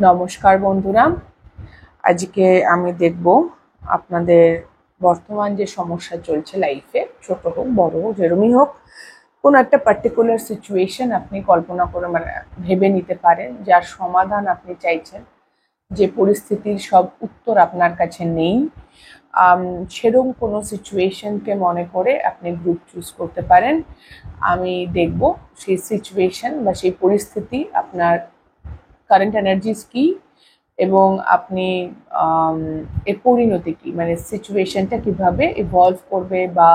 নমস্কার বন্ধুরা, আজকে আমি দেখব আপনাদের বর্তমান যে সমস্যা চলছে লাইফে, ছোট হোক বড় হোক যেরমই হোক, কোনো একটা পার্টিকুলার সিচুয়েশন আপনি কল্পনা করে ভেবে নিতে পারেন যার সমাধান আপনি চাইছেন, যে পরিস্থিতির সব উত্তর আপনার কাছে নেই। সেরকম কোনো সিচুয়েশনকে মনে করে আপনি গ্রুপ চুজ করতে পারেন। আমি দেখব সেই সিচুয়েশন বা সেই পরিস্থিতি আপনার কারেন্ট এনার্জিস কি এবং আপনি এর পরিণতি কি, মানে সিচুয়েশনটা কিভাবে ইভলভ করবে বা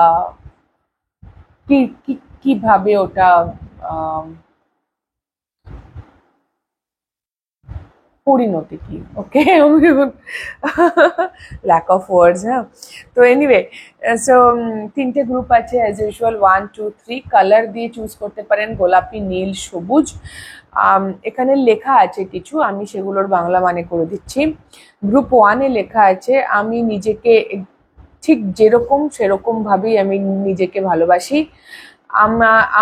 কিভাবে ওটা পরিণতি কি। ওকে, ল্যাক অফ ওয়ার্ডস। হ্যাঁ, তো এনিওয়ে, সো তিনটে গ্রুপ আছে অ্যাজ ইউজুয়াল, 1, 2, 3। কালার দিয়ে চুজ করতে পারেন গোলাপি, নীল, সবুজ। এখানে লেখা আছে কিছু, আমি সেগুলোর বাংলা মানে করে দিচ্ছি। গ্রুপ 1-এ লেখা আছে, আমি নিজেকে ঠিক যেরকম সেরকম ভাবেই আমি নিজেকে ভালোবাসি।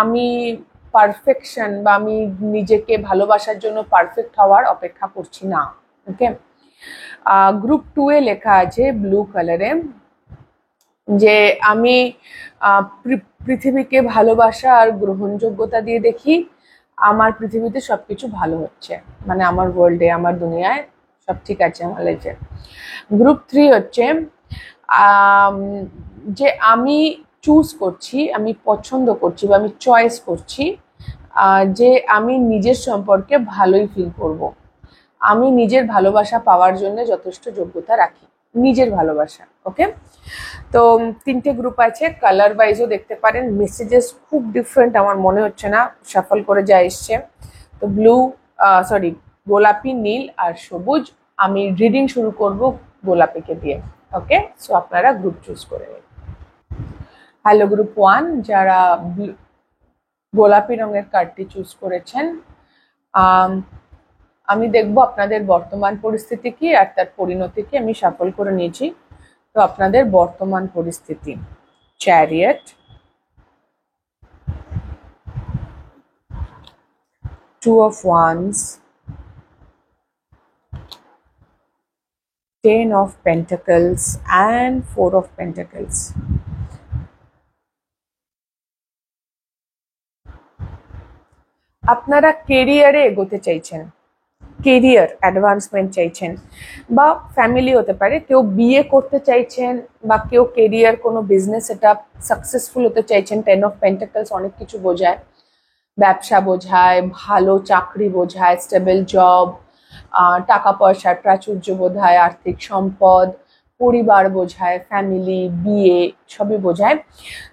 আমি পারফেকশন বা আমি নিজেকে ভালোবাসার জন্য পারফেক্ট হওয়ার অপেক্ষা করছি না। ওকে। গ্রুপ 2-এ লেখা আছে ব্লু কালারে, যে আমি পৃথিবীকে ভালোবাসা আর গ্রহণযোগ্যতা দিয়ে দেখি, আমার পৃথিবীতে সবকিছু ভালো হচ্ছে, মানে আমার ওয়ার্ল্ডে, আমার দুনিয়ায় সব ঠিক আছে আমার লাইফে। গ্রুপ 3 হচ্ছে যে আমি চুজ করছি, আমি পছন্দ করছি বা আমি চয়েস করছি যে আমি নিজের সম্পর্কে ভালোই ফিল করব, আমি নিজের ভালোবাসা পাওয়ার জন্য যথেষ্ট যোগ্যতা রাখি, নিজের ভালোবাসা। ওকে, তো তিনটে গ্রুপ আছে, কালার ওয়াইজও দেখতে পারেন। মেসেজেস খুব ডিফারেন্ট আমার মনে হচ্ছে না, শাফল করে যা এসছে। তো গোলাপি, নীল আর সবুজ। আমি রিডিং শুরু করব গোলাপিকে দিয়ে। ওকে, সো আপনারা গ্রুপ চুজ করে নিন। হ্যালো গ্রুপ 1, যারা গোলাপি রঙের কার্ডটি চুজ করেছেন, আমি দেখব আপনাদের বর্তমান পরিস্থিতি কি আর তার পরিণতি কি। আমি শাফল করে নিয়েছি। তো আপনাদের বর্তমান পরিস্থিতি: chariot, 2 of Wands, 10 of Pentacles and 4 of Pentacles. আপনারা কেরিয়ারে এগোতে চাইছেন, কেরিয়ার অ্যাডভান্সমেন্ট চাইছেন, বা ফ্যামিলি হতে পারে, কেউ বিয়ে করতে চাইছেন বা কেউ কেরিয়ার কোনো বিজনেস সেটআপ সাকসেসফুল হতে চাইছেন। 10 of Pentacles অনেক কিছু বোঝায়, ব্যবসা বোঝায়, ভালো চাকরি বোঝায়, স্টেবল জব, টাকা পয়সার প্রাচুর্য বোঝায়, আর্থিক সম্পদ, পরিবার বোঝায়, ফ্যামিলি, বিয়ে সবই বোঝায়।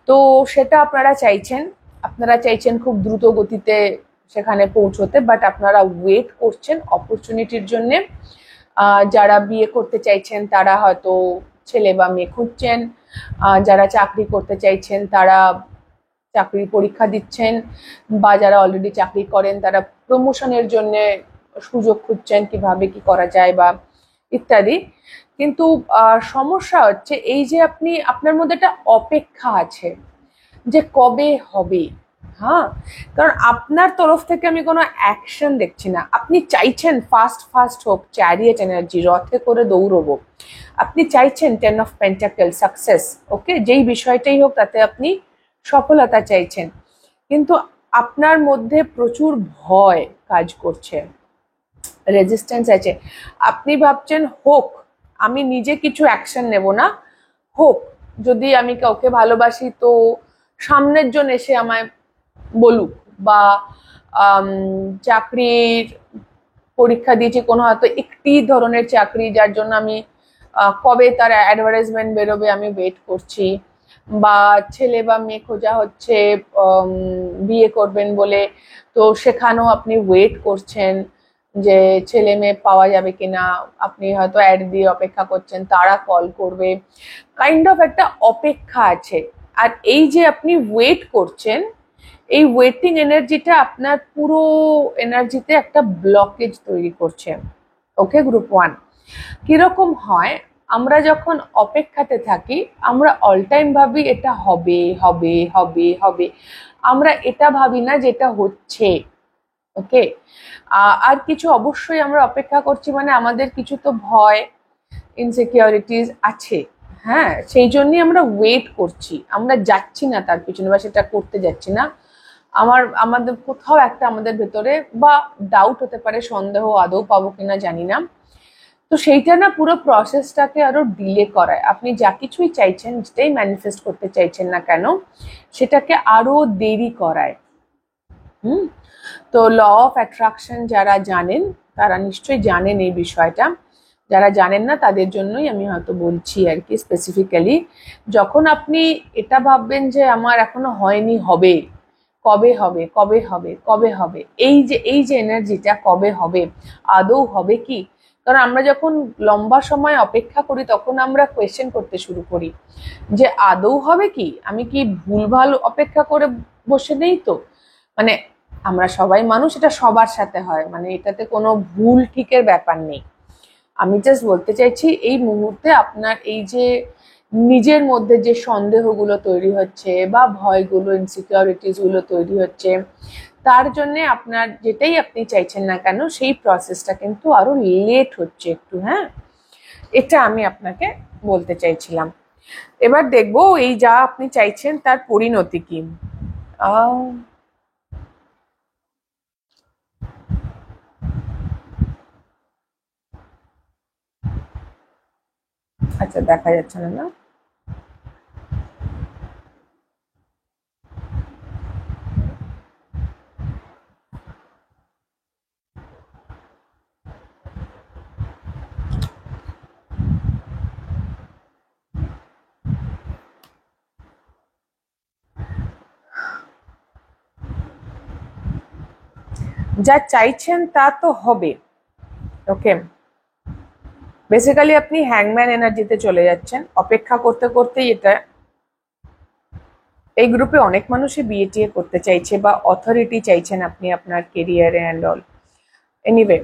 তো সেটা আপনারা চাইছেন খুব দ্রুত গতিতে সেখানে পৌঁছতে, বাট আপনারা ওয়েট করছেন অপরচুনিটির জন্যে। যারা বিয়ে করতে চাইছেন তারা হয়তো ছেলে বা মেয়ে খুঁজছেন, যারা চাকরি করতে চাইছেন তারা চাকরির পরীক্ষা দিচ্ছেন, বা যারা অলরেডি চাকরি করেন তারা প্রমোশনের জন্য সুযোগ খুঁজছেন, কিভাবে কি করা যায় বা ইত্যাদি। কিন্তু সমস্যা হচ্ছে এই যে আপনার মধ্যে একটা অপেক্ষা আছে যে কবে হবে। হ্যাঁ, কারণ আপনার তরফ থেকে আমি কোনো অ্যাকশন দেখছি না। আপনি চাইছেন ফাস্ট হোক, চ্যারিয়ট এনার্জি, রথে করে দৌড়বো। আপনি চাইছেন 10 of Pentacles, সাকসেস। ওকে, যেই বিষয়টাই হোক তাতে আপনি সফলতা চাইছেন, কিন্তু আপনার মধ্যে প্রচুর ভয় কাজ করছে, রেজিস্ট্যান্স আছে। আপনি ভাবছেন হোক, আমি নিজে কিছু অ্যাকশন নেব না, হোক, যদি আমি কাউকে ভালোবাসি তো সামনের জন এসে আমায় বলুক, বা চাকরির পরীক্ষা দিয়েছি কোনো হয়তো একটি ধরনের চাকরি যার জন্য আমি কবে তার অ্যাডভার্টাইজমেন্ট বেরোবে আমি ওয়েট করছি, বা ছেলে বা মেয়ে খোঁজা হচ্ছে বিয়ে করবেন বলে, তো সেখানেও আপনি ওয়েট করছেন যে ছেলে মেয়ে পাওয়া যাবে কিনা, আপনি হয়তো অ্যাড দিয়ে অপেক্ষা করছেন তারা কল করবে, কাইন্ড অফ একটা অপেক্ষা আছে। আর এই যে আপনি ওয়েট করছেন, এই ওয়েটিং এনার্জিটা আপনার পুরো এনার্জিতে একটা ব্লকেজ তৈরি করছে। ওকে গ্রুপ 1, কিরকম হয়, আমরা যখন অপেক্ষাতে থাকি আমরা অল টাইম ভাবি এটা হবে হবে হবে হবে, আমরা এটা ভাবি না যেটা হচ্ছে। ওকে, আর কিছু অবশ্যই আমরা অপেক্ষা করছি, মানে আমাদের কিছু তো ভয় ইনসিকিউরিটিস আছে, হ্যাঁ, সেই জন্যই আমরা ওয়েট করছি, আমরা যাচ্ছি না তার পিছনে বা সেটা করতে যাচ্ছি না। আমাদের কোথাও একটা আমাদের ভেতরে বা ডাউট হতে পারে, সন্দেহ আদৌ পাবো কিনা জানি না। তো সেইটা না পুরো প্রসেসটাকে আরো ডিলে করায়। আপনি যা কিছুই চাইছেন, যেটাই ম্যানিফেস্ট করতে চাইছেন না কেন, সেটাকে আরো দেরি করায়। হুম। তো ল অফ অ্যাট্রাকশন যারা জানেন তারা নিশ্চয়ই জানেন এই বিষয়টা, যারা জানেন না তাদের জন্যই আমি হয়তো বলছি আর কি স্পেসিফিক্যালি। যখন আপনি এটা ভাববেন যে আমার এখনো হয়নি, হবে, কবে হবে, কবে হবে, কবে হবে, এই যে এনার্জিটা কবে হবে, আদৌ হবে কি, কারণ আমরা যখন লম্বা সময় অপেক্ষা করি তখন আমরা কোয়েশ্চেন করতে শুরু করি যে আদৌ হবে কি, আমি কি ভুলভাল অপেক্ষা করে বসে নেই তো। মানে আমরা সবাই মানুষ, এটা সবার সাথে হয়, মানে এটাতে কোনো ভুল ঠিকের ব্যাপার নেই। আমি জাস্ট বলতে চাইছি এই মুহূর্তে আপনার এই যে নিজের মধ্যে যে সন্দেহগুলো তৈরি হচ্ছে বা ভয়গুলো ইনসিকিউরিটিস গুলো তৈরি হচ্ছে, তার জন্য আপনার যেটাই আপনি চাইছেন না কেন সেই প্রসেসটা কিন্তু আরো লেট হচ্ছে একটু, হ্যাঁ, এটা আমি আপনাকে বলতে চাইছিলাম। এবার দেখবো এই যা আপনি চাইছেন তার পরিণতি কি। আচ্ছা, দেখা যাচ্ছে না, না? যা চাইছেন তা তো হবে। ওকে, বেসিক্যালি আপনি হ্যাংম্যান এনার্জিতে চলে যাচ্ছেন অপেক্ষা করতে করতেই। এটা এই গ্রুপে অনেক মানুষই বিএটিএ করতে চাইছে বা অথরিটি চাইছেন আপনি আপনার কেরিয়ারে অ্যান্ড অল। এনিওয়ে,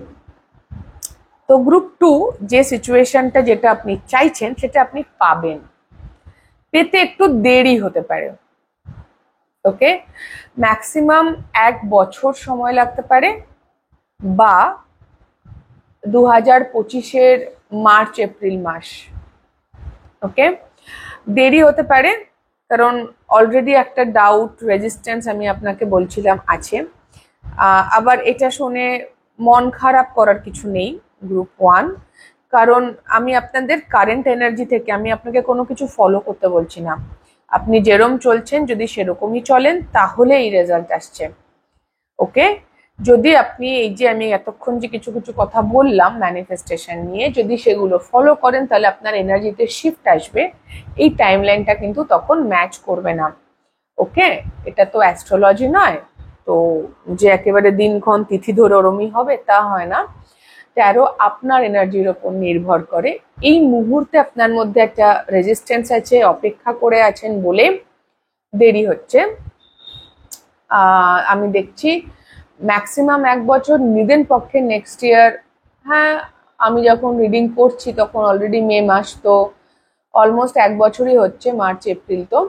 তো গ্রুপ 2 যে সিচুয়েশনটা যেটা আপনি চাইছেন সেটা আপনি পাবেন, পেতে একটু দেরি হতে পারে। ওকে, ম্যাক্সিমাম 1 বছর সময় লাগতে পারে, বা 2025-এর মার্চ এপ্রিল মাস। ওকে, দেরি হতে পারে কারণ অলরেডি একটা ডাউট রেজিস্ট্যান্স আমি আপনাকে বলছিলাম আছে। আবার এটা শুনে মন খারাপ করার কিছু নেই গ্রুপ 1, কারণ আমি আপনাদের কারেন্ট এনার্জি থেকে আমি আপনাকে কোনো কিছু ফলো করতে বলছি না। আপনি যেরকম চলছেন যদি সেরকমই চলেন তাহলে এই রেজাল্ট আসছে। ওকে, যদি আপনি এই যে আমি এতক্ষণ যে কিছু কিছু কথা বললাম ম্যানিফেস্টেশন নিয়ে, যদি সেগুলো ফলো করেন তাহলে আপনার এনার্জিতে শিফট আসবে। এই টাইমলাইনটা কিন্তু তখন ম্যাচ করবে না। ওকে, এটা তো অ্যাস্ট্রোলজি নয় তো যে একেবারে দিনক্ষণ তিথি ধরে ওরমই হবে তা হয় না। তেরো আপনার এনার্জির ওপর নির্ভর করে। এই মুহূর্তে আপনার মধ্যে একটা রেজিস্ট্যান্স আছে, অপেক্ষা করে আছেন বলে দেরি হচ্ছে। আমি দেখছি ম্যাক্সিমাম 1 বছর, নিদেন পক্ষে নেক্সট ইয়ার। হ্যাঁ, আমি যখন রিডিং করছি তখন অলরেডি মে মাস, তো অলমোস্ট 1 বছরই হচ্ছে, মার্চ এপ্রিল, তো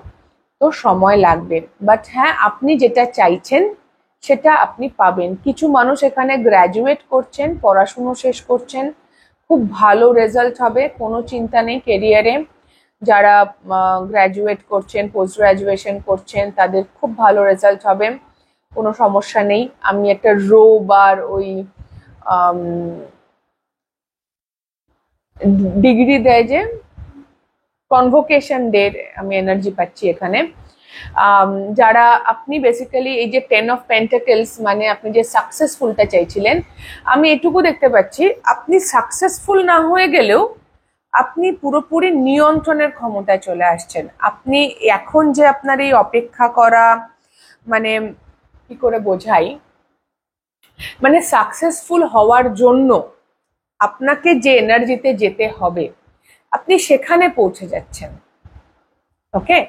তো সময় লাগবে। বাট হ্যাঁ, আপনি যেটা চাইছেন সেটা আপনি পাবেন। কিছু মানুষ এখানে গ্র্যাজুয়েট করছেন, পড়াশুনো শেষ করছেন, খুব ভালো রেজাল্ট হবে, কোনো চিন্তা নেই কেরিয়ারে। যারা গ্র্যাজুয়েট করছেন, পোস্ট গ্র্যাজুয়েশন করছেন, তাদের খুব ভালো রেজাল্ট হবে, কোনো সমস্যা নেই। আমি একটা রো বার ওই ডিগ্রি দেয় যে কনভোকেশন ডের আমি এনার্জি পাচ্ছি এখানে। যারা আপনি বেসিক্যালি এই যে 10 অফ পেন্টাকেলস, মানে আপনি যে সাকসেসফুলটা চাইছিলেন, আমি এটুকু দেখতে পাচ্ছি আপনি সাকসেসফুল না হয়ে গেলেও আপনি পুরোপুরি নিয়ন্ত্রণের ক্ষমতায় চলে আসছেন। আপনি এখন যে আপনার এই অপেক্ষা করা, মানে কি করে বোঝাই, মানে সাকসেসফুল হওয়ার জন্য আপনাকে যে এনার্জিতে যেতে হবে আপনি সেখানে পৌঁছে যাচ্ছেন। ওকে,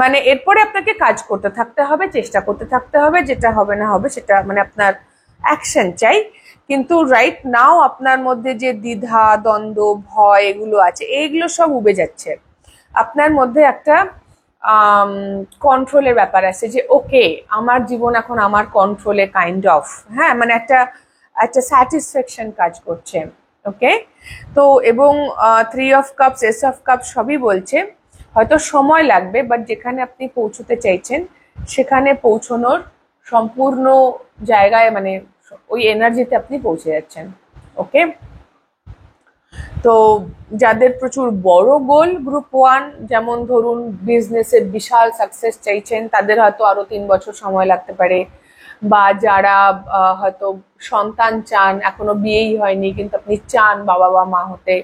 মানে এরপরে আপনাকে কাজ করতে থাকতে হবে, চেষ্টা করতে থাকতে হবে, যেটা হবে না হবে সেটা মানে আপনার অ্যাকশন চাই। কিন্তু রাইট নাও আপনার মধ্যে যে দ্বিধা দ্বন্দ্ব ভয় এগুলো আছে, এইগুলো সব উবে যাচ্ছে। আপনার মধ্যে একটা কন্ট্রোলের ব্যাপার আছে, যে ওকে আমার জীবন এখন আমার কন্ট্রোলে, কাইন্ড অফ, হ্যাঁ, মানে একটা একটা স্যাটিসফ্যাকশন কাজ করছে। ওকে, তো এবং 3 of cups, S of cups সবই বলছে হয়তো সময় লাগবে, বাট যেখানে আপনি পৌঁছতে চাইছেন সেখানে পৌঁছানোর সম্পূর্ণ জায়গায়, মানে ওই এনার্জিতে আপনি পৌঁছে যাচ্ছেন। ওকে, তো যাদের প্রচুর বড় গোল গ্রুপ 1, যেমন ধরুন বিজনেসে বিশাল সাকসেস চাইছেন, তাদের হয়তো আরো 3 বছর সময় লাগতে পারে। বা যারা হয়তো সন্তান চান, এখনো বিয়েই হয়নি কিন্তু আপনি চান বাবা বা মা হতে,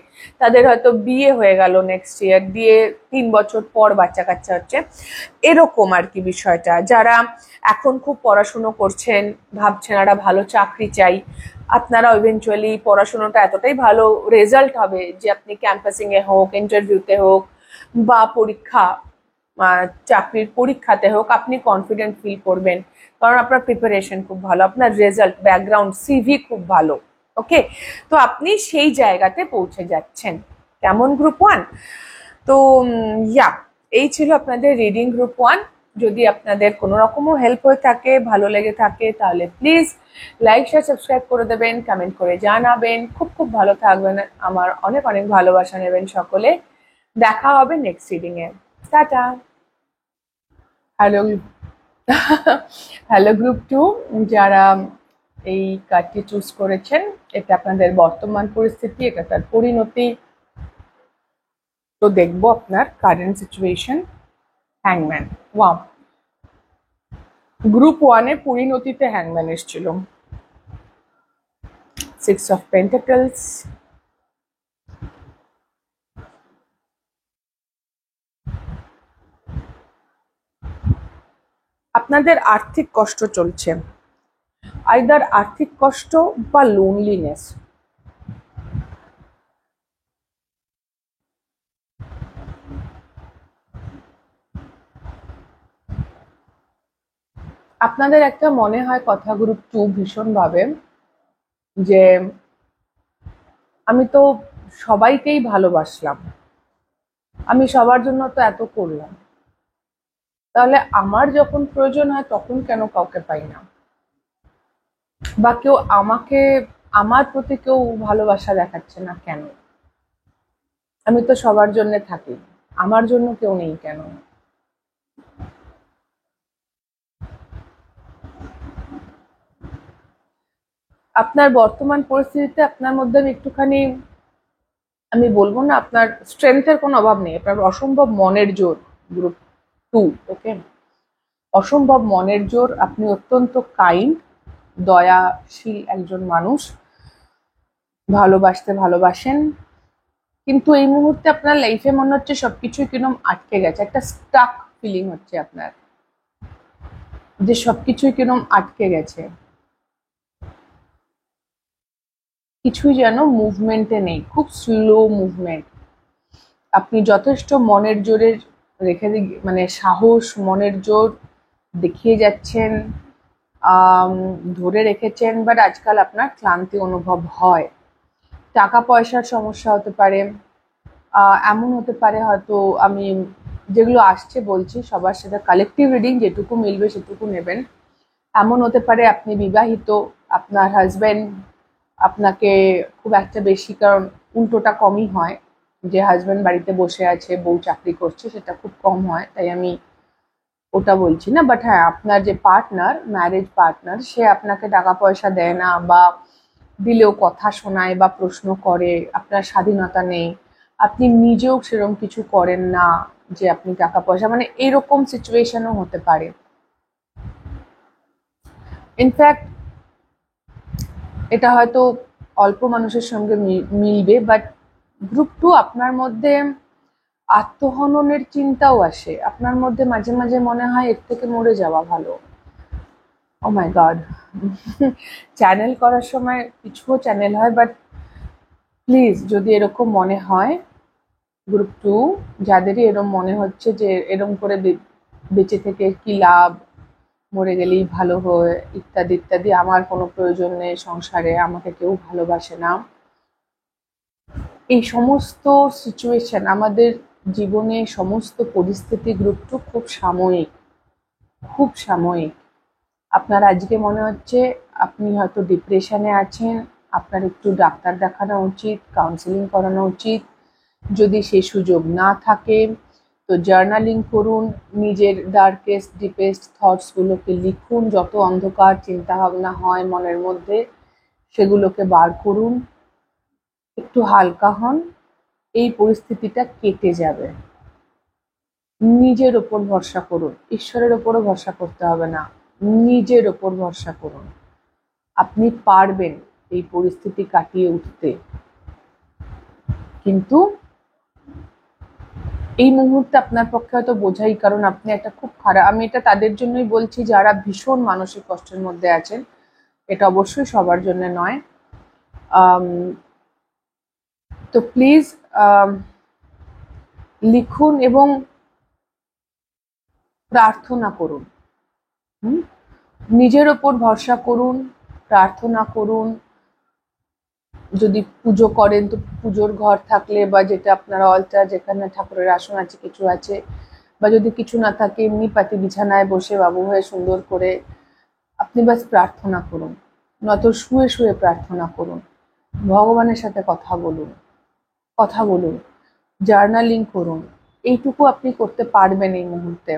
তাদের হয়তো বিয়ে হয়ে গেল নেক্সট ইয়ার, দিয়ে 3 বছর পর বাচ্চা কাচ্চা হচ্ছে, এরকম আর কি বিষয়টা। যারা এখন খুব পড়াশুনো করছেন, ভাবছেন একটা ভালো চাকরি চাই, আপনারা ইভেনচুয়ালি পড়াশোনাটা এতটাই ভালো রেজাল্ট হবে যে আপনি ক্যাম্পাসিং এ হোক, ইন্টারভিউতে হোক, বা পরীক্ষা, চাকরির পরীক্ষাতে হোক, আপনি কনফিডেন্ট ফিল করবেন, কারণ আপনার প্রিপারেশন খুব ভালো, আপনার রেজাল্ট, ব্যাকগ্রাউন্ড, সিভি খুব ভালো। ওকে, তো আপনি সেই জায়গাতে পৌঁছে যাচ্ছেন। কেমন গ্রুপ 1? তো ইয়া, এই ছিল আপনাদের রিডিং গ্রুপ 1। যদি আপনাদের কোনো রকমও হেল্প হয়ে থাকে, ভালো লেগে থাকে, তাহলে প্লিজ লাইক, শেয়ার, সাবস্ক্রাইব করে দেবেন, কমেন্ট করে জানাবেন। খুব খুব ভালো থাকবেন, আমার অনেক অনেক ভালোবাসা নেবেন সকলে। দেখা হবে next reading a. Tata. Hello. Hello group 2, যারা এই কার্ডটি চুজ করেছেন, এটা আপনাদের বর্তমান পরিস্থিতি, এটা তার পরিণতি। তো দেখবো আপনার কারেন্ট সিচুয়েশন। হ্যাংম্যান, ওয়াও, গ্রুপ 1-এ পরিণতিতে হ্যাংম্যান এসেছিল। 6 অফ পেন্টাকলস, আপনাদের আর্থিক কষ্ট চলছে, আইদার আর্থিক কষ্ট বা লোনলিনেস। আপনাদের একটা মনে হয় কথা গ্রুপ 2 ভীষণভাবে, যে আমি তো সবাইকেই ভালোবাসলাম, আমি সবার জন্য তো এত করলাম, তাহলে আমার যখন প্রয়োজন হয় তখন কেন কাউকে পাই না, বা কেউ আমাকে, আমার প্রতি কেউ ভালোবাসা দেখাচ্ছে না কেন? আমি তো সবার জন্য থাকি, আমার জন্য কেউ নেই কেন? আপনার বর্তমান পরিস্থিতিতে আপনার মধ্যে আমি একটুখানি, আমি বলবো না আপনার স্ট্রেংথের কোনো অভাব নেই, আপনার অসম্ভব মনের জোর। গ্রুপ 2, ওকে, অসম্ভব মনের জোর, আপনি অত্যন্ত কাইন্ড, দয়াশীল একজন মানুষ, ভালোবাসেন, কিন্তু এই মুহূর্তে আপনার লাইফে মনে হচ্ছে সবকিছুই কিরকম আটকে গেছে, একটা স্টাক ফিলিং হচ্ছে আপনার, যে সবকিছুই কিরকম আটকে গেছে, কিছুই যেন মুভমেন্টে নেই, খুব স্লো মুভমেন্ট। আপনি যথেষ্ট মনের জোরের রেখে, মানে সাহস, মনের জোর দেখিয়ে যাচ্ছেন, ধরে রেখেছেন, বাট আজকাল আপনার ক্লান্তি অনুভব হয়। টাকা পয়সার সমস্যা হতে পারে, এমন হতে পারে হয়তো, আমি যেগুলো আসছে বলছি সবার সাথে কালেকটিভ রিডিং, যেটুকু মিলবে সেটুকু নেবেন। এমন হতে পারে আপনি বিবাহিত, আপনার হাজব্যান্ড আপনাকে খুব একটা বেশি, কারণ উল্টোটা কমই হয়, যে হাজব্যান্ড বাড়িতে বসে আছে, বউ চাকরি করছে, সেটা খুব কম হয়, তাই আমি ওটা বলছি না। বাট হ্যাঁ, আপনার যে পার্টনার, ম্যারেজ পার্টনার, সে আপনাকে টাকা পয়সা দেয় না, বা দিলেও কথা শোনায় বা প্রশ্ন করে, আপনার স্বাধীনতা নেই, আপনি নিজেও সেরকম কিছু করেন না যে আপনি টাকা পয়সা, মানে এরকম সিচুয়েশনও হতে পারে। ইনফ্যাক্ট এটা হয়তো অল্প মানুষের সঙ্গে মিলবে, বাট গ্রুপ 2 আপনার মধ্যে আত্মহননের চিন্তাও আসে, আপনার মধ্যে মাঝে মাঝে মনে হয় এর থেকে মরে যাওয়া ভালো। ও মাই গড, চ্যানেল করার সময় কিছুও চ্যানেল হয়, বাট প্লিজ যদি এরকম মনে হয়, গ্রুপ 2 যাদেরই এরকম মনে হচ্ছে যে এরকম করে বেঁচে থেকে কি লাভ, মরে গেলেই ভালো হয়, ইত্যাদি ইত্যাদি, আমার কোনো প্রয়োজন নেই সংসারে, আমাকে কেউ ভালোবাসে না, এই সমস্ত সিচুয়েশন আমাদের জীবনে সমস্ত পরিস্থিতি গ্রুপ টু খুব সাময়িক, খুব সাময়িক। আপনার আজকে মনে হচ্ছে আপনি হয়তো ডিপ্রেশনে আছেন, আপনার একটু ডাক্তার দেখানো উচিত, কাউন্সিলিং করানো উচিত। যদি সেই সুযোগ না থাকে তো জার্নালিং করুন, নিজের ডার্কেস্ট ডিপেস্ট থটসগুলোকে লিখুন, যত অন্ধকার চিন্তাভাবনা হয় মনের মধ্যে সেগুলোকে বার করুন, একটু হালকা হন, এই পরিস্থিতিটা কেটে যাবে। নিজের ওপর ভরসা করুন, ঈশ্বরের ওপরও ভরসা করতে হবে না, নিজের ওপর ভরসা করুন। আপনি পারবেন এই পরিস্থিতি কাটিয়ে উঠতে। কিন্তু এই মুহূর্তে আপনার পক্ষে হয়তো বোঝাই, কারণ আপনি একটা খুব খারাপ, আমি এটা তাদের জন্যই বলছি যারা ভীষণ মানসিক কষ্টের মধ্যে আছেন, এটা অবশ্যই সবার জন্য নয়। তো প্লিজ লিখুন এবং প্রার্থনা করুন। নিজের ওপর ভরসা করুন, প্রার্থনা করুন। যদি পুজো করেন তো পুজোর ঘর থাকলে বা যেটা আপনার অলটার, যেখানে ঠাকুরের আসন আছে কিছু আছে, বা যদি কিছু না থাকে এমনি পাতি বিছানায় বসে বাবু হয়ে সুন্দর করে আপনি বাস প্রার্থনা করুন, নয়তো শুয়ে শুয়ে প্রার্থনা করুন, ভগবানের সাথে কথা বলুন, কথা বলুন, জার্নালিং করুন। এইটুকু আপনি করতে পারবেন এই মুহূর্তে,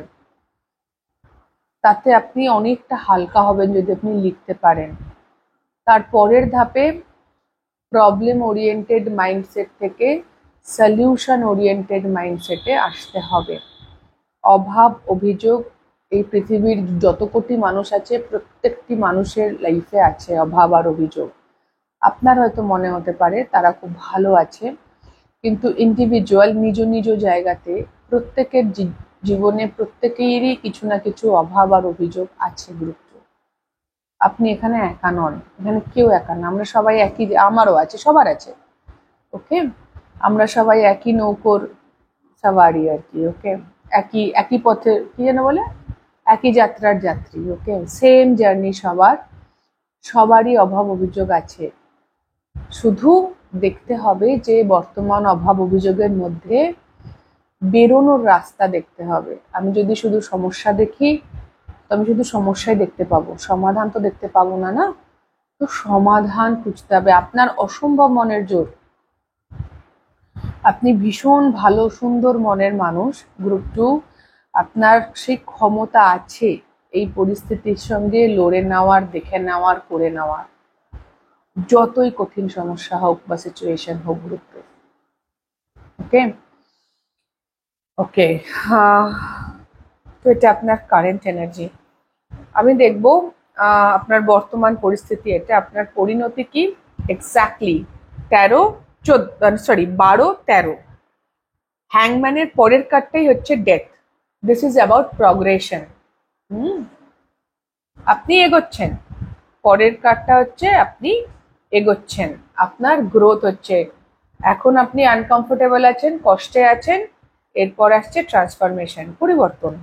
তাতে আপনি অনেকটা হালকা হবেন যদি আপনি লিখতে পারেন। তারপরের ধাপে প্রবলেম ওরিয়েন্টেড মাইন্ডসেট থেকে সলিউশন ওরিয়েন্টেড মাইন্ডসেটে আসতে হবে। অভাব অভিযোগ এই পৃথিবীর যত কোটি মানুষ আছে প্রত্যেকটি মানুষের লাইফে আছে অভাব আর অভিযোগ। আপনার হয়তো মনে হতে পারে তারা খুব ভালো আছে, কিন্তু ইন্ডিভিজুয়াল নিজ নিজ জায়গাতে প্রত্যেকের জীবনে প্রত্যেকেরই কিছু না কিছু অভাব আর অভিযোগ আছে গ্রুপ। আপনি এখানে একা নন, এখানে কেউ একা না, আমরা সবাই একই, আমারও আছে, সবার আছে। ওকে, আমরা সবাই একই নৌকোর সাওয়ারি আর কি। ওকে, একই একই পথে, কি যেন বলে, একই যাত্রার যাত্রী। ওকে, সেম জার্নি সবার, সবারই অভাব অভিযোগ আছে। শুধু দেখতে হবে যে বর্তমান অভাব অভিযোগের মধ্যে বেরোনোর রাস্তা দেখতে হবে। আমি যদি শুধু সমস্যা দেখি তো আমি শুধু সমস্যাই দেখতে পাবো, সমাধান তো দেখতে পাবো না। না, তো সমাধান খুঁজতে হবে। আপনার অসম্ভব মনের জোর, আপনি ভীষণ ভালো সুন্দর মনের মানুষ গ্রুপ টু, আপনার সেই ক্ষমতা আছে এই পরিস্থিতির সঙ্গে লড়ে নেওয়ার, দেখে নেওয়ার, করে নেওয়ার, যতই কঠিন সমস্যা হোক বা সিচুয়েশন হোক গ্রুপ টু। ওকে ওকে, তো এটা আপনার কারেন্ট এনার্জি। আমি দেখব আপনার বর্তমান পরিস্থিতি, এটা আপনার পরিণতি কি এক্স্যাক্টলি 12-13। হ্যাংম্যানের পরের কার্ডটাই হচ্ছে death. This is about progression. আপনি এগোচ্ছেন, পরের কার্ডটা হচ্ছে আপনি এগোচ্ছেন, আপনার গ্রোথ হচ্ছে। এখন আপনি আনকমফোর্টেবল আছেন, কষ্টে আছেন, এরপর আসছে ট্রান্সফরমেশন, পরিবর্তন।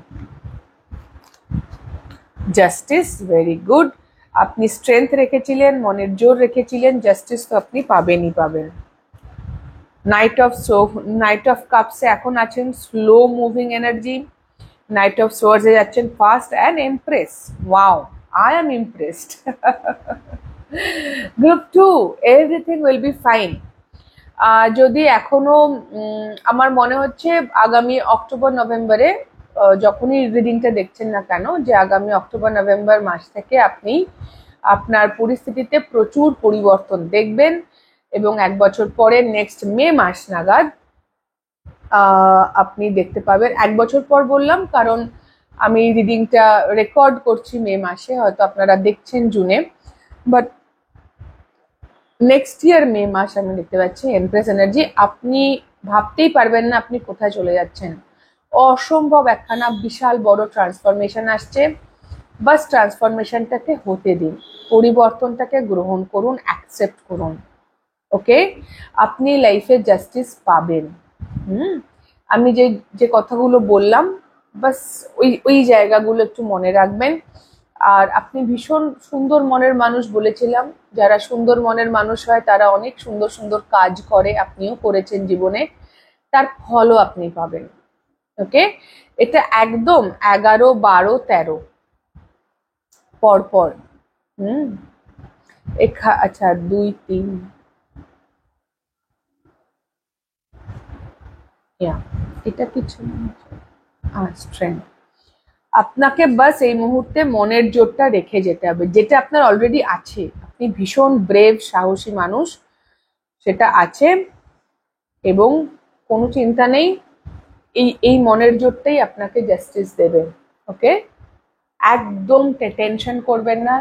Justice, very good. আপনি স্ট্রেংথ রেখেছিলেন, মনের জোর রেখেছিলেন, জাস্টিস তো আপনি পাবেনই পাবেন। নাইট অফ কাপসে এখন আছেন slow moving energy, knight of সোয়ার্ডসে যাচ্ছেন fast and empress. Wow, I am impressed. Group two, everything will be fine. যদি এখনো আমার মনে হচ্ছে আগামী অক্টোবর নভেম্বরে, যখনই রিডিংটা দেখছেন না কেন, যে আগামী অক্টোবর নভেম্বর মাস থেকে আপনি আপনার পরিস্থিতিতে প্রচুর পরিবর্তন দেখবেন, এবং 1 বছর পরে নেক্সট মে মাস নাগাদ আপনি দেখতে পাবেন। 1 বছর পর বললাম কারণ আমি রিডিংটা রেকর্ড করছি মে মাসে, হয়তো আপনারা দেখছেন জুনে, বাট নেক্সট ইয়ার মে মাস আমি দেখতে পাচ্ছি এমপ্রেস এনার্জি। আপনি ভাবতেই পারবেন না আপনি কোথায় চলে যাচ্ছেন। অসম্ভব একখানা বিশাল বড় ট্রান্সফরমেশন আসছে, বাস ট্রান্সফরমেশনটাকে হতে দিন, পরিবর্তনটাকে গ্রহণ করুন, অ্যাকসেপ্ট করুন। ওকে, আপনি লাইফে জাস্টিস পাবেন। আমি যে যে কথাগুলো বললাম বাস ওই জায়গাগুলো একটু মনে রাখবেন। আর আপনি ভীষণ সুন্দর মনের মানুষ বলেছিলাম, যারা সুন্দর মনের মানুষ হয় তারা অনেক সুন্দর সুন্দর কাজ করে, আপনিও করেছেন জীবনে। তার ফলও আপনি পাবেন। ওকে, এটা একদম 11, 12, 13 পর পর। আচ্ছা 2, 3, এটা কিছু স্ট্রেংথ। আপনাকে বাস এই মুহূর্তে মনের জোরটা রেখে যেতে হবে, যেটা আপনার অলরেডি আছে। আপনি ভীষণ ব্রেভ, সাহসী মানুষ, সেটা আছে, এবং কোনো চিন্তা নেই, এই মনের জোরটাই আপনাকে জাস্টিস দেবে। ওকে, একদম টেনশন করবেন না,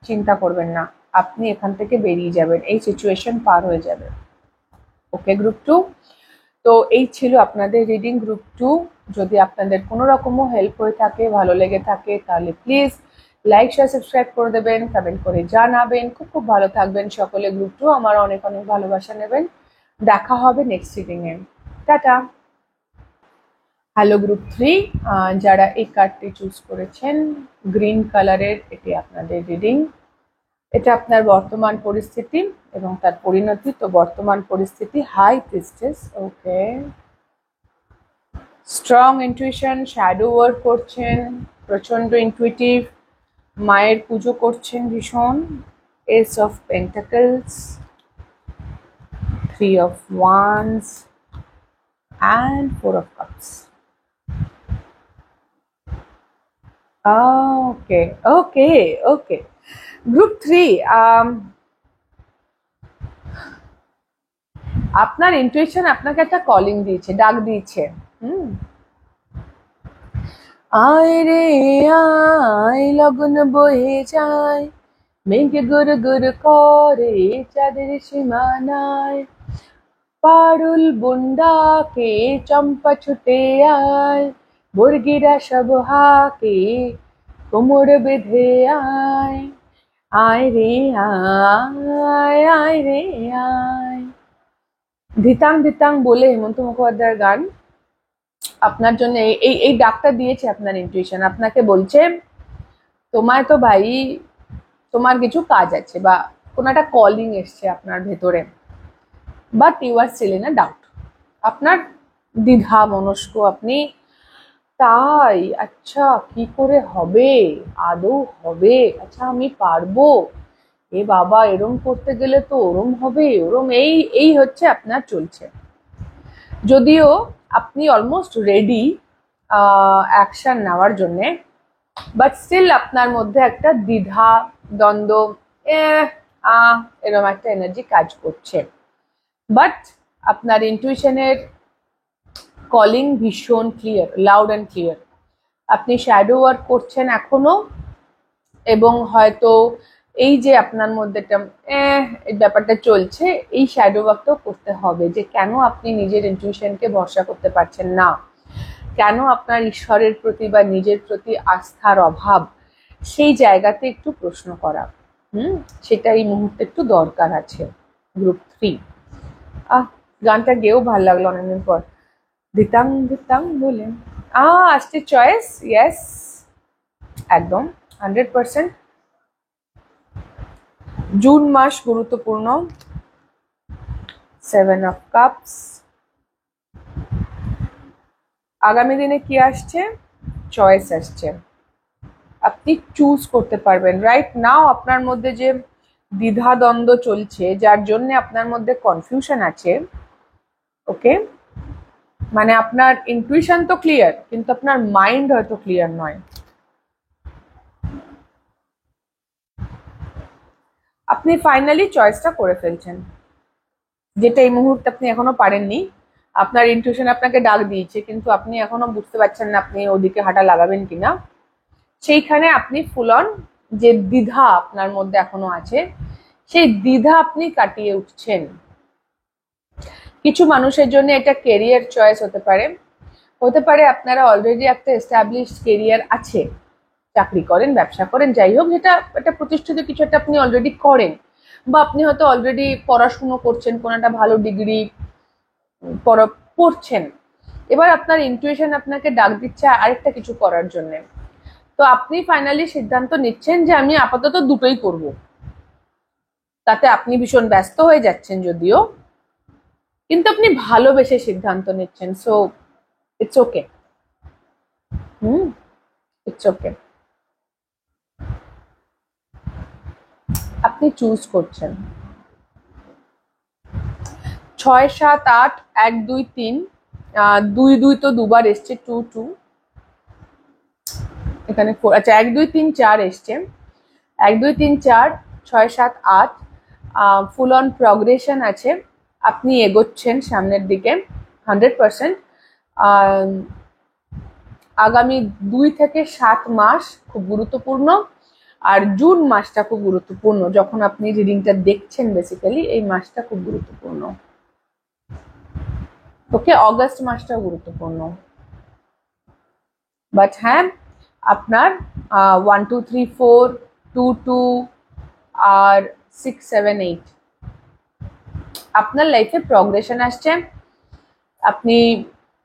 চিন্তা করবেন না, আপনি এখান থেকে বেরিয়ে যাবেন, এই সিচুয়েশন পার হয়ে যাবে। ওকে গ্রুপ 2, তো এই ছিল আপনাদের রিডিং গ্রুপ 2। যদি আপনাদের কোনো রকমও হেল্প হয়ে থাকে, ভালো লেগে থাকে, তাহলে প্লিজ লাইক, শেয়ার, সাবস্ক্রাইব করে দেবেন, কমেন্ট করে জানাবেন। খুব খুব ভালো থাকবেন সকলে। গ্রুপ 2 আমার অনেক অনেক ভালোবাসা নেবেন। দেখা হবে next reading a. Tata. Hello group 3, যারা এই কার্ডটি চুজ করেছেন গ্রিন কালারের, এটি আপনাদের রিডিং। এটা আপনার বর্তমান পরিস্থিতি এবং তার পরিণতি। তো বর্তমান পরিস্থিতি হাই প্রিস্টেস। ওকে, স্ট্রং ইনটুইশন, শ্যাডো ওয়ার্ক করছেন, প্রচন্ড ইনটুইটিভ, মায়ের পুজো করছেন ভীষণ। S of pentacles, 3 of wands and 4 of cups. Okay okay okay group 3, আপনার ইনটুইশন আপনাকে একটা কলিং দিয়েছে, ডাক দিয়েছে। আয় রে আয়, লগন বয়ে যায়, মেঘ গুর গুর করে চাঁদের সীমানায়, পারুল বুন্ডাকে চম্পা ছুটে আয়, বর্গিরা সব হাকে কোমর বেঁধে আয়, আয় রে আয়, আয় রে আয়। ধিতাং ধিতাং বলে হেমন্ত মুখোপাধ্যায়ের গান আপনার জন্য এই ডাকটা দিয়েছে আপনার ইনটুইশন। আপনাকে বলছে তোমায় তো ভাই, তোমার কিছু কাজ আছে, বা কোনো একটা কলিং এসছে আপনার ভেতরে, but you are still in a doubt. আপনার দ্বিধা মনস্ক, আপনি তাই আচ্ছা কি করে হবে, আদৌ হবে, আচ্ছা আমি পারবো, এ বাবা এরম করতে গেলে তো ওরম হবে, ওরম, এই হচ্ছে আপনার চলছে। যদিও আপনি অলমোস্ট রেডি অ্যাকশন নেওয়ার জন্যে, বাট স্টিল আপনার মধ্যে একটা দ্বিধা, দ্বন্দ্ব, এরকম একটা এনার্জি কাজ করছে। বাট আপনার ইনটুইশনের কলিং ভীষণ ক্লিয়ার, লাউড অ্যান্ড ক্লিয়ার। আপনি শ্যাডো ওয়ার্ক করছেন এখনো, এবং হয়তো এই যে আপনার মধ্যে একটা এই ব্যাপারটা চলছে, এই শ্যাডো ওয়ার্কটাও করতে হবে, যে কেন আপনি নিজের ইনটুইশনকে ভরসা করতে পারছেন না, কেন আপনার ঈশ্বরের প্রতি বা নিজের প্রতি আস্থার অভাব, সেই জায়গাতে একটু প্রশ্ন করা। সেটা এই মুহূর্তে একটু দরকার আছে গ্রুপ 3। গানটা গেয়েও ভালো লাগলো অনেকদিন পর। ধিতাং ধিতাং বলে আসছে চয়েস। ইয়েস, একদম 100%। জুন মাস গুরুত্বপূর্ণ। 7 of cups। আগামী দিনে কি আসছে? চয়েস আসছে। আপনি চুজ করতে পারবেন। রাইট নাও আপনার মধ্যে যে দ্বিধা দ্বন্দ্ব চলছে, যার জন্য আপনার মধ্যে কনফিউশন আছে, ওকে, মানে আপনার ইনটুইশন তো ক্লিয়ার, কিন্তু আপনার মাইন্ড হয়তো ক্লিয়ার নয়। আপনি ফাইনালি চয়েসটা করে ফেলছেন, যেটা এই মুহূর্তে আপনি এখনো পারেননি। আপনার ইনটুইশন আপনাকে ডাক দিয়েছে, কিন্তু আপনি এখনো বুঝতে পারছেন না আপনি ওদিকে হাঁটা লাগাবেন কিনা। সেইখানে আপনি ফুল অন যে দ্বিধা আপনার মধ্যে এখনো আছে, সেই দ্বিধা আপনি কাটিয়ে উঠছেন। কিছু মানুষের জন্য এটা কেরিয়ার চয়েস হতে পারে, হতে পারে আপনারা অলরেডি একটা এস্টাবলিশড কেরিয়ার আছে, চাকরি করেন, ব্যবসা করেন, যাই হোক, যেটা একটা প্রতিষ্ঠিত কিছু একটা আপনি অলরেডি করেন, বা আপনি হয়তো অলরেডি পড়াশুনো করছেন, কোনো একটা ভালো ডিগ্রি পড়ছেন। এবার আপনার ইনটুইশন আপনাকে ডাক দিচ্ছে আরেকটা কিছু করার জন্য। তো আপনি ফাইনালি সিদ্ধান্ত নিচ্ছেন যে আমি আপাতত দুটোই করব। তাতে আপনি ভীষণ ব্যস্ত হয়ে যাচ্ছেন যদিও, কিন্তু আপনি ভালোবেসে সিদ্ধান্ত নিচ্ছেন, so it's okay. It's okay. আপনি চুজ করছেন। 6, 7, 8, 1, 2, 3, 2, 2 তো দুবার এসছে, 2, 2, এখানে 4, আচ্ছা 1, 2, 3, 4 এসছে, 1, 2, 3, 4, 6, 7, 8, ফুল অন প্রগ্রেশন আছে, আপনি এগোচ্ছেন সামনের দিকে 100%। আগামী 2 থেকে 7 মাস খুব গুরুত্বপূর্ণ, আর জুন মাসটা খুব গুরুত্বপূর্ণ, যখন আপনি রিডিংটা দেখছেন বেসিক্যালি এই মাসটা খুব গুরুত্বপূর্ণ। ওকে, অগস্ট মাসটা গুরুত্বপূর্ণ। বাট হ্যাঁ, আপনার 1, 2, 3, 4, 2, 2 আর 6, 7, 8 আপনার লাইফে প্রগ্রেশন আসছে। আপনি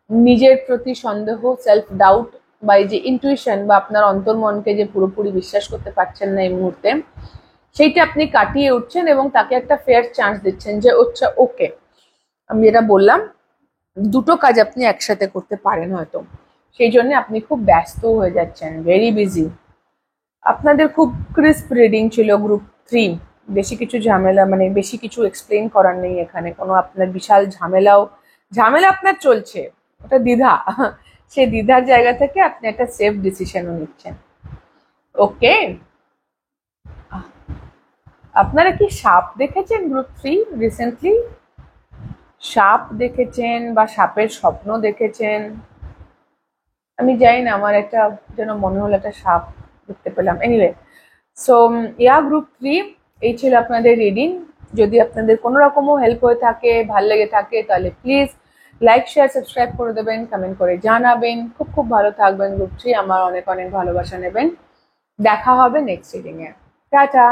নিজের প্রতি সন্দেহ, সেলফ ডাউট বা এই যে ইনটুইশন বা আপনার অন্তর্মনকে যে পুরোপুরি বিশ্বাস করতে পারছেন না এই মুহূর্তে, সেইটা আপনি কাটিয়ে উঠছেন এবং তাকে একটা ফেয়ার চান্স দিচ্ছেন যে আচ্ছা ওকে, আমি যেটা বললাম, দুটো কাজ আপনি একসাথে করতে পারেন হয়তো, সেই জন্য আপনি খুব ব্যস্ত হয়ে যাচ্ছেন, ভেরি বিজি। আপনাদের খুব ক্রিস্প রিডিং ছিল গ্রুপ 3, বেশি কিছু ঝামেলা, মানে বেশি কিছু এক্সপ্লেন করার নেই এখানে, কোনো আপনার বিশাল ঝামেলা আপনার চলছে, ওটা দ্বিধা, সেই দ্বিধার জায়গা থেকে আপনি একটা সেফ ডিসিশনও নিচ্ছেন। ওকে, আপনারা কি সাপ দেখেছেন গ্রুপ 3 রিসেন্টলি? সাপ দেখেছেন বা সাপের স্বপ্ন দেখেছেন? আমি জানি না, আমার একটা যেন মনে হলো একটা সাপ দেখতে পেলাম। এনিওয়ে, সো গ্রুপ 3 এই ছিল আপনাদের রিডিং। যদি আপনাদের কোনো রকমও হেল্প হয়ে থাকে, ভালো লেগে থাকে, তাহলে প্লিজ লাইক, শেয়ার, সাবস্ক্রাইব করে দেবেন, কমেন্ট করে জানাবেন। খুব খুব ভালো থাকবেন গ্রুপ 3, আমার অনেক অনেক ভালোবাসা নেবেন। দেখা হবে নেক্সট রিডিং এ। টাটা।